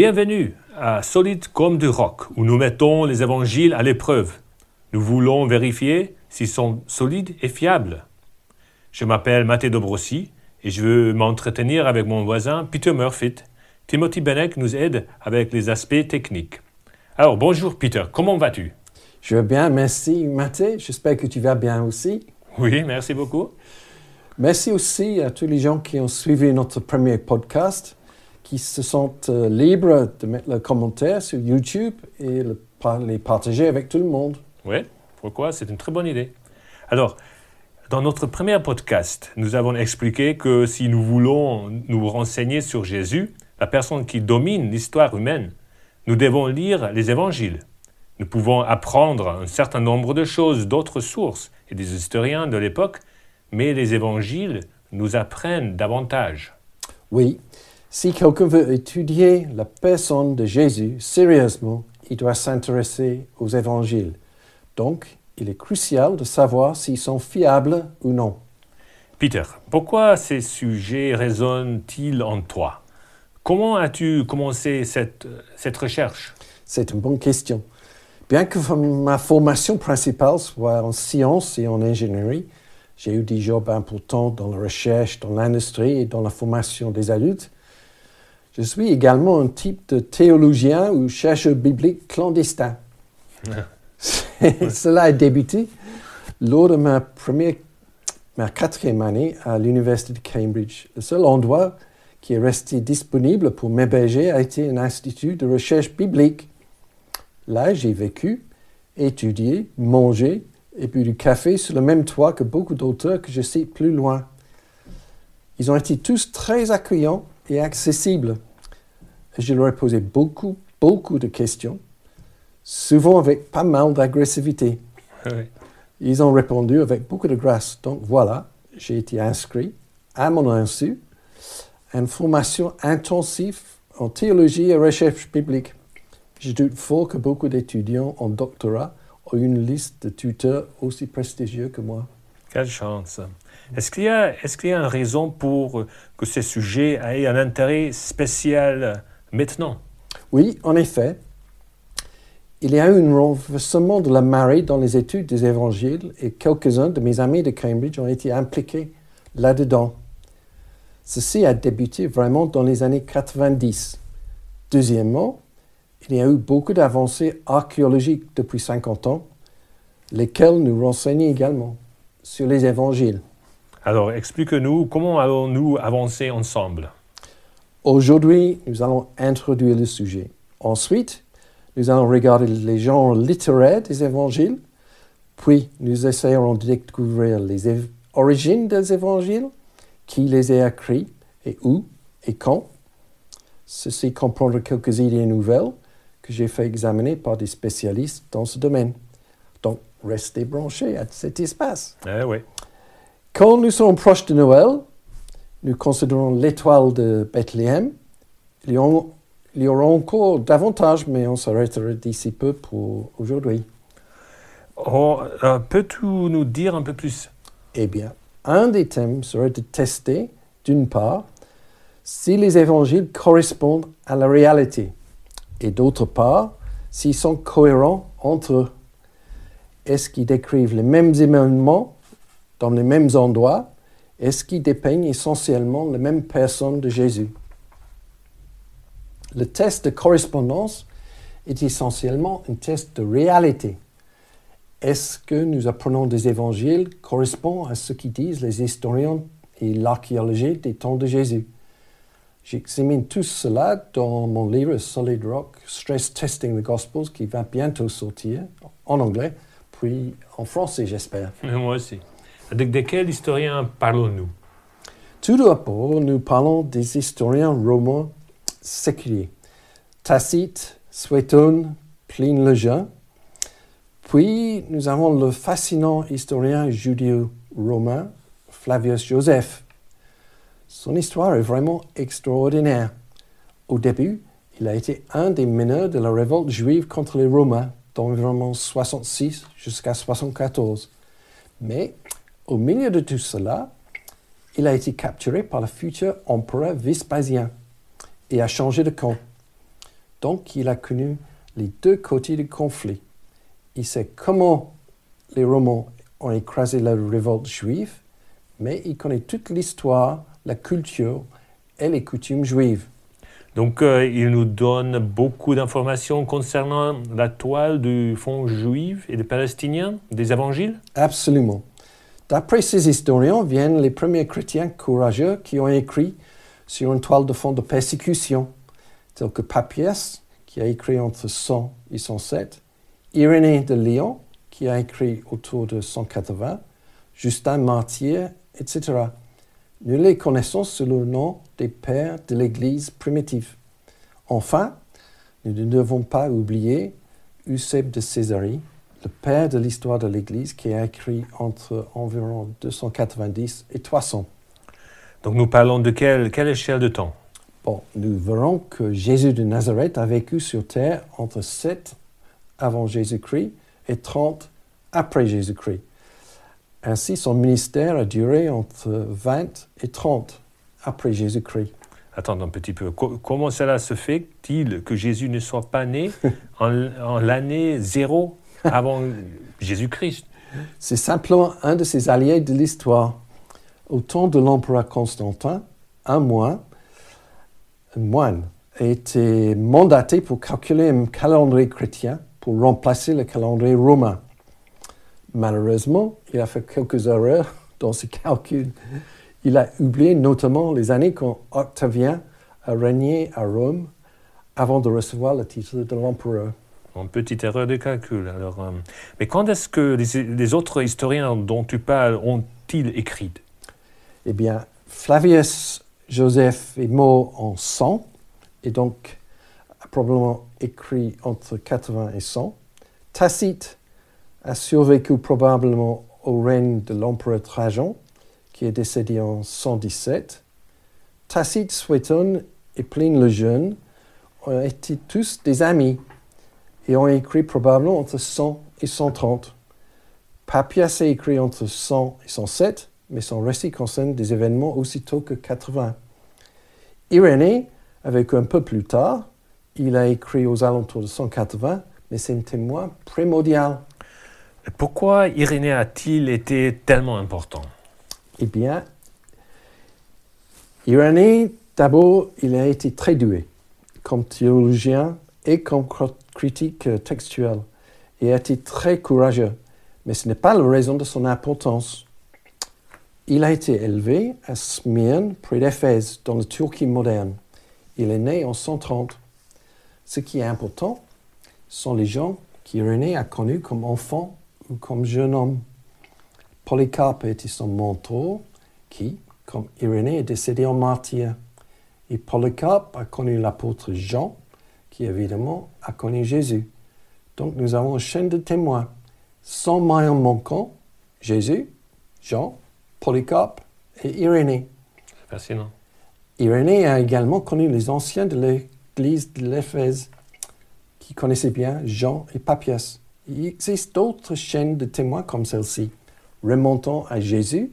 Bienvenue à Solide comme du roc, où nous mettons les évangiles à l'épreuve. Nous voulons vérifier s'ils sont solides et fiables. Je m'appelle Mathieu Dobrossi et je veux m'entretenir avec mon voisin Peter Murphy. Timothy Benek nous aide avec les aspects techniques. Alors, bonjour Peter, comment vas-tu? Je vais bien, merci Mathieu. J'espère que tu vas bien aussi. Oui, merci beaucoup. Merci aussi à tous les gens qui ont suivi notre premier podcast, qui se sentent libres de mettre leurs commentaires sur YouTube et les partager avec tout le monde. Oui, pourquoi? C'est une très bonne idée. Alors, dans notre premier podcast, nous avons expliqué que si nous voulons nous renseigner sur Jésus, la personne qui domine l'histoire humaine, nous devons lire les évangiles. Nous pouvons apprendre un certain nombre de choses d'autres sources et des historiens de l'époque, mais les évangiles nous apprennent davantage. Oui, si quelqu'un veut étudier la personne de Jésus sérieusement, il doit s'intéresser aux évangiles. Donc, il est crucial de savoir s'ils sont fiables ou non. Peter, pourquoi ces sujets résonnent-ils en toi? Comment as-tu commencé cette recherche? C'est une bonne question. Bien que ma formation principale soit en sciences et en ingénierie, j'ai eu des jobs importants dans la recherche, dans l'industrie et dans la formation des adultes. Je suis également un type de théologien ou chercheur biblique clandestin. Cela a débuté lors de ma quatrième année à l'Université de Cambridge. Le seul endroit qui est resté disponible pour m'héberger a été un institut de recherche biblique. Là, j'ai vécu, étudié, mangé et bu du café sur le même toit que beaucoup d'auteurs que je cite plus loin. Ils ont été tous très accueillants et accessibles. Je leur ai posé beaucoup de questions, souvent avec pas mal d'agressivité. Oui. Ils ont répondu avec beaucoup de grâce. Donc voilà, j'ai été inscrit à mon insu à une formation intensive en théologie et recherche biblique. Je doute fort que beaucoup d'étudiants en doctorat ont une liste de tuteurs aussi prestigieux que moi. Quelle chance! Est-ce qu'il y a une raison pour que ces sujets aient un intérêt spécial maintenant? Oui, en effet. Il y a eu un renversement de la marée dans les études des évangiles et quelques-uns de mes amis de Cambridge ont été impliqués là-dedans. Ceci a débuté vraiment dans les années 90. Deuxièmement, il y a eu beaucoup d'avancées archéologiques depuis 50 ans, lesquelles nous renseignent également sur les évangiles. Alors, explique-nous, comment allons-nous avancer ensemble? Aujourd'hui, nous allons introduire le sujet. Ensuite, nous allons regarder les genres littéraires des évangiles, puis nous essayerons de découvrir les origines des évangiles, qui les a écrits et où et quand. Ceci comprendra quelques idées nouvelles que j'ai fait examiner par des spécialistes dans ce domaine. Donc, restez branchés à cet espace. Oui. Quand nous serons proches de Noël, nous considérons l'étoile de Bethléem. Il y aura encore davantage, mais on s'arrêtera d'ici peu pour aujourd'hui. Peux-tu nous dire un peu plus? Eh bien, un des thèmes serait de tester, d'une part, si les évangiles correspondent à la réalité, et d'autre part, s'ils sont cohérents entre eux. Est-ce qu'ils décrivent les mêmes événements dans les mêmes endroits? Est-ce qu'ils dépeignent essentiellement la même personne de Jésus? Le test de correspondance est essentiellement un test de réalité. Est-ce que nous apprenons des évangiles correspond à ce qu'ils disent les historiens et l'archéologie des temps de Jésus? J'examine tout cela dans mon livre Solid Rock, Stress Testing the Gospels, qui va bientôt sortir en anglais, puis en français, j'espère. Moi aussi. De quels historiens parlons-nous? Tout d'abord, nous parlons des historiens romains séculiers. Tacite, Suétone, Pline le Jeune. Puis, nous avons le fascinant historien judéo-romain Flavius Joseph. Son histoire est vraiment extraordinaire. Au début, il a été un des meneurs de la révolte juive contre les Romains d'environ 66 jusqu'à 74. Mais au milieu de tout cela, il a été capturé par le futur empereur Vespasien et a changé de camp. Donc, il a connu les deux côtés du conflit. Il sait comment les Romains ont écrasé la révolte juive, mais il connaît toute l'histoire, la culture et les coutumes juives. Donc, il nous donne beaucoup d'informations concernant la toile du fond juif et des Palestiniens, des évangiles? Absolument. D'après ces historiens viennent les premiers chrétiens courageux qui ont écrit sur une toile de fond de persécution, tels que Papias, qui a écrit entre 100 et 107, Irénée de Lyon, qui a écrit autour de 180, Justin Martyr, etc. Nous les connaissons sous le nom des pères de l'Église primitive. Enfin, nous ne devons pas oublier Eusèbe de Césarée, le père de l'histoire de l'Église, qui a écrit entre environ 290 et 300. Donc nous parlons de quelle échelle de temps? Bon, nous verrons que Jésus de Nazareth a vécu sur terre entre 7 avant Jésus-Christ et 30 après Jésus-Christ. Ainsi, son ministère a duré entre 20 et 30 après Jésus-Christ. Attends un petit peu. Comment cela se fait-il que Jésus ne soit pas né en l'année 0 avant Jésus-Christ? C'est simplement un de ses alliés de l'histoire. Au temps de l'empereur Constantin, un moine a été mandaté pour calculer un calendrier chrétien pour remplacer le calendrier romain. Malheureusement, il a fait quelques erreurs dans ses calculs. Il a oublié notamment les années quand Octavien a régné à Rome avant de recevoir le titre de l'empereur. Une petite erreur de calcul. Alors, mais quand est-ce que les autres historiens dont tu parles ont-ils écrit? Eh bien, Flavius Joseph est mort en 100 et donc a probablement écrit entre 80 et 100. Tacite a survécu probablement au règne de l'empereur Trajan, qui est décédé en 117. Tacite, Suétone et Pline le Jeune ont été tous des amis et ont écrit probablement entre 100 et 130. Papias a écrit entre 100 et 107, mais son récit concerne des événements aussitôt que 80. Irénée a vécu un peu plus tard. Il a écrit aux alentours de 180, mais c'est un témoin primordial. Pourquoi Irénée a-t-il été tellement important? Eh bien, Irénée, d'abord, il a été très doué comme théologien et comme critique textuel. Il a été très courageux, mais ce n'est pas la raison de son importance. Il a été élevé à Smyrne, près d'Éphèse, dans la Turquie moderne. Il est né en 130. Ce qui est important sont les gens qu'Irénée a connus comme enfant ou comme jeune homme. Polycarpe a été son mentor, qui, comme Irénée, est décédé en martyr. Et Polycarpe a connu l'apôtre Jean, qui évidemment a connu Jésus. Donc nous avons une chaîne de témoins. Sans maillon manquant, Jésus, Jean, Polycarpe et Irénée. Fascinant. Irénée a également connu les anciens de l'église de l'Éphèse, qui connaissaient bien Jean et Papias. Il existe d'autres chaînes de témoins comme celle-ci, remontant à Jésus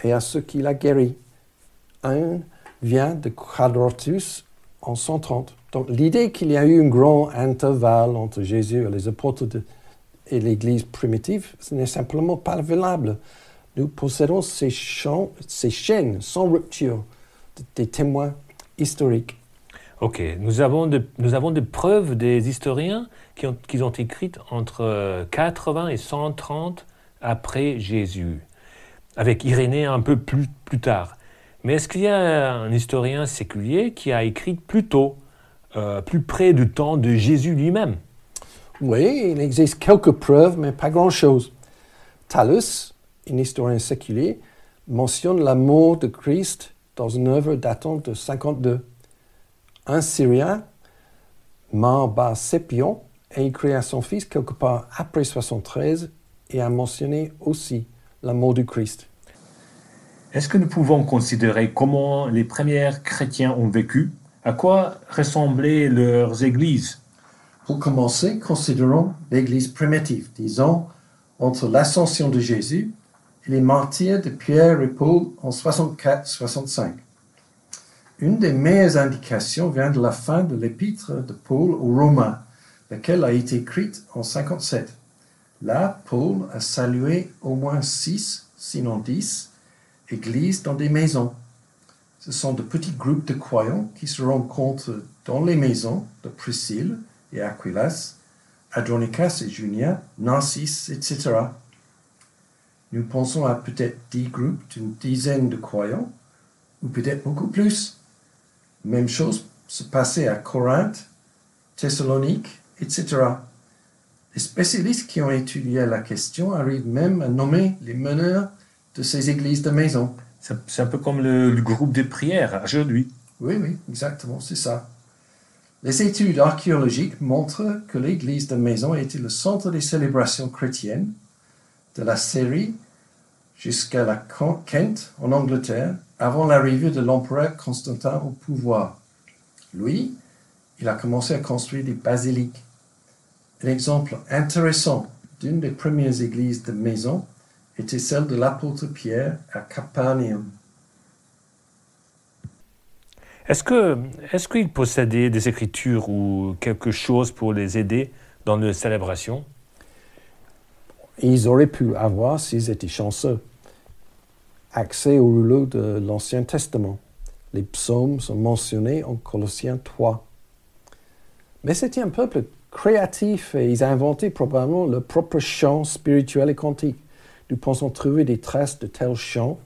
et à ceux qui l'a guéri. Un vient de Quadratus en 130. Donc l'idée qu'il y a eu un grand intervalle entre Jésus et les apôtres et l'Église primitive, ce n'est simplement pas valable. Nous possédons ces chaînes sans rupture, des témoins historiques. Ok, nous avons des preuves des historiens qui ont écrit entre 80 et 130 après Jésus, avec Irénée un peu plus tard. Mais est-ce qu'il y a un historien séculier qui a écrit plus tôt, plus près du temps de Jésus lui-même? Oui, il existe quelques preuves, mais pas grand-chose. Thallus, un historien séculier, mentionne la mort de Christ dans une œuvre datant de 52. Un Syrien, Marbasépion, a écrit à son fils quelque part après 73 et a mentionné aussi la mort du Christ. Est-ce que nous pouvons considérer comment les premiers chrétiens ont vécu? À quoi ressemblaient leurs églises? Pour commencer, considérons l'Église primitive, disons, entre l'ascension de Jésus et les martyrs de Pierre et Paul en 64-65. Une des meilleures indications vient de la fin de l'épître de Paul aux Romains, laquelle a été écrite en 57. Là, Paul a salué au moins 6, sinon 10, églises dans des maisons. Ce sont de petits groupes de croyants qui se rencontrent dans les maisons de Priscille et Aquilas, Andronicas et Junia, Narcisse, etc. Nous pensons à peut-être 10 groupes d'une dizaine de croyants, ou peut-être beaucoup plus. Même chose se passait à Corinthe, Thessalonique, etc. Les spécialistes qui ont étudié la question arrivent même à nommer les meneurs de ces églises de maison. C'est un peu comme le groupe de prière aujourd'hui. Oui, exactement, c'est ça. Les études archéologiques montrent que l'église de maison était le centre des célébrations chrétiennes, de la Syrie jusqu'à la Kent en Angleterre, avant l'arrivée de l'empereur Constantin au pouvoir. Lui, il a commencé à construire des basiliques. Un exemple intéressant d'une des premières églises de maison était celle de l'apôtre Pierre à Capernaum. Est-ce qu'il possédait des écritures ou quelque chose pour les aider dans les célébrations? Ils auraient pu avoir, s'ils étaient chanceux, accès au rouleau de l'Ancien Testament. Les psaumes sont mentionnés en Colossiens 3. Mais c'était un peuple créatif et ils inventaient probablement leur propre chant spirituel et cantique. Nous pensons trouver des traces de tels chants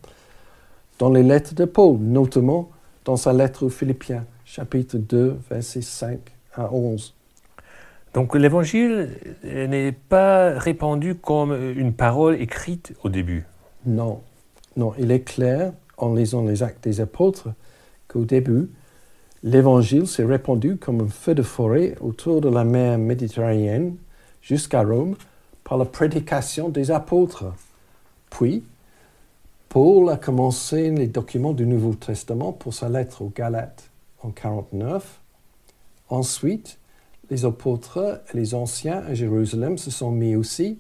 dans les lettres de Paul, notamment dans sa lettre aux Philippiens, chapitre 2, versets 5 à 11. Donc l'évangile n'est pas répandu comme une parole écrite au début. Non, il est clair, en lisant les Actes des Apôtres, qu'au début, l'évangile s'est répandu comme un feu de forêt autour de la mer Méditerranéenne jusqu'à Rome par la prédication des apôtres. Puis, Paul a commencé les documents du Nouveau Testament pour sa lettre aux Galates en 49. Ensuite, les apôtres et les anciens à Jérusalem se sont mis aussi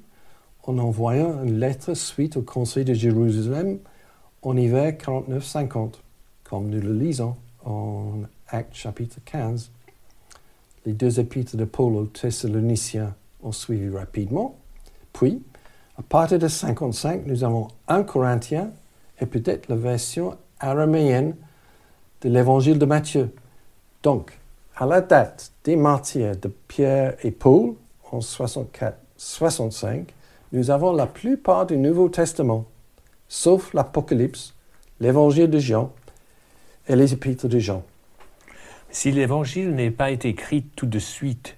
en envoyant une lettre suite au Conseil de Jérusalem en hiver 49-50, comme nous le lisons en Actes chapitre 15. Les deux épîtres de Paul aux Thessaloniciens ont suivi rapidement. Puis, à partir de 55, nous avons 1 Corinthiens et peut-être la version araméenne de l'évangile de Matthieu. Donc, à la date des martyrs de Pierre et Paul, en 64-65, nous avons la plupart du Nouveau Testament, sauf l'Apocalypse, l'évangile de Jean et les épîtres de Jean. Si l'évangile n'a pas été écrit tout de suite,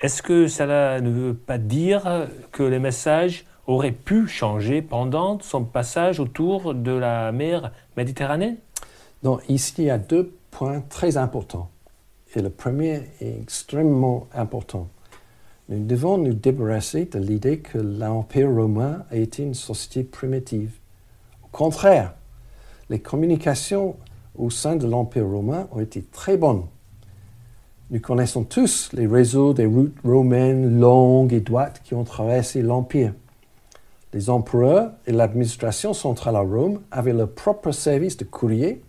est-ce que cela ne veut pas dire que le message aurait pu changer pendant son passage autour de la mer Méditerranée? Non, ici, il y a 2 points très importants. Et le premier est extrêmement important. Nous devons nous débarrasser de l'idée que l'Empire romain a été une société primitive. Au contraire, les communications au sein de l'Empire romain ont été très bonnes. Nous connaissons tous les réseaux des routes romaines longues et droites qui ont traversé l'Empire. Les empereurs et l'administration centrale à Rome avaient leur propre service de courrier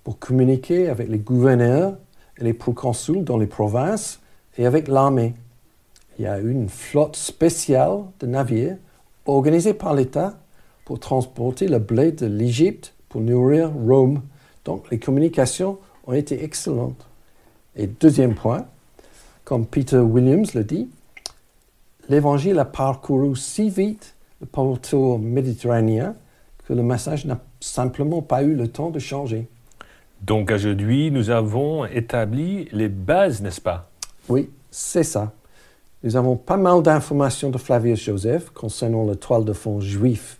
pour communiquer avec les gouverneurs et les proconsuls dans les provinces et avec l'armée. Il y a eu une flotte spéciale de navires organisée par l'État pour transporter le blé de l'Égypte pour nourrir Rome. Donc les communications ont été excellentes. Et deuxième point, comme Peter Williams le dit, l'Évangile a parcouru si vite le pourtour méditerranéen que le message n'a simplement pas eu le temps de changer. Donc aujourd'hui, nous avons établi les bases, n'est-ce pas? Oui, c'est ça. Nous avons pas mal d'informations de Flavius Joseph concernant la toile de fond juif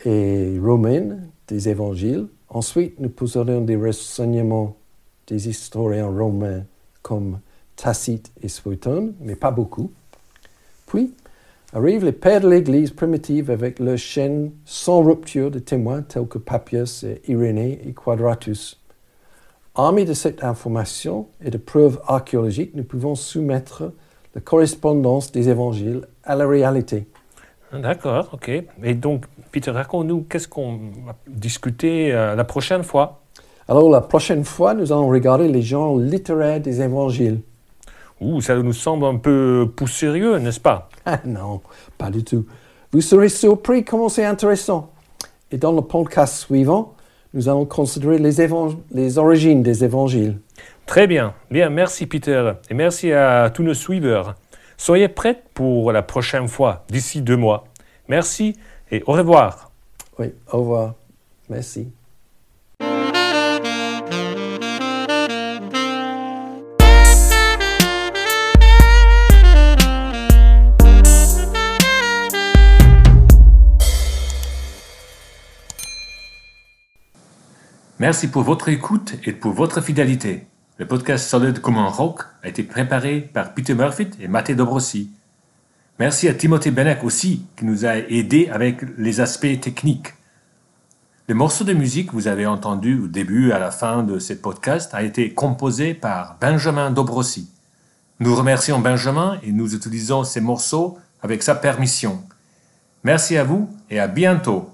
et romaine des évangiles. Ensuite, nous possédons des renseignements des historiens romains comme Tacite et Suétone, mais pas beaucoup. Puis, arrivent les pères de l'Église primitive avec leur chaîne sans rupture de témoins tels que Papias, Irénée et Quadratus. Armés de cette information et de preuves archéologiques, nous pouvons soumettre la correspondance des évangiles à la réalité. D'accord, ok. Et donc, Peter, raconte-nous, qu'est-ce qu'on va discuter la prochaine fois? Alors la prochaine fois, nous allons regarder les genres littéraires des évangiles. Ouh, ça nous semble un peu poussiéreux, n'est-ce pas? Ah non, pas du tout. Vous serez surpris comment c'est intéressant. Et dans le podcast suivant, nous allons considérer les origines des évangiles. Très bien. Bien, merci Peter. Et merci à tous nos suiveurs. Soyez prêts pour la prochaine fois, d'ici 2 mois. Merci et au revoir. Oui, au revoir. Merci. Merci pour votre écoute et pour votre fidélité. Le podcast Solide comme un roc a été préparé par Peter Murphy et Matteo Dobrossi. Merci à Timothée Benek aussi, qui nous a aidés avec les aspects techniques. Le morceau de musique que vous avez entendu au début et à la fin de ce podcast a été composé par Benjamin Dobrossi. Nous remercions Benjamin et nous utilisons ces morceaux avec sa permission. Merci à vous et à bientôt.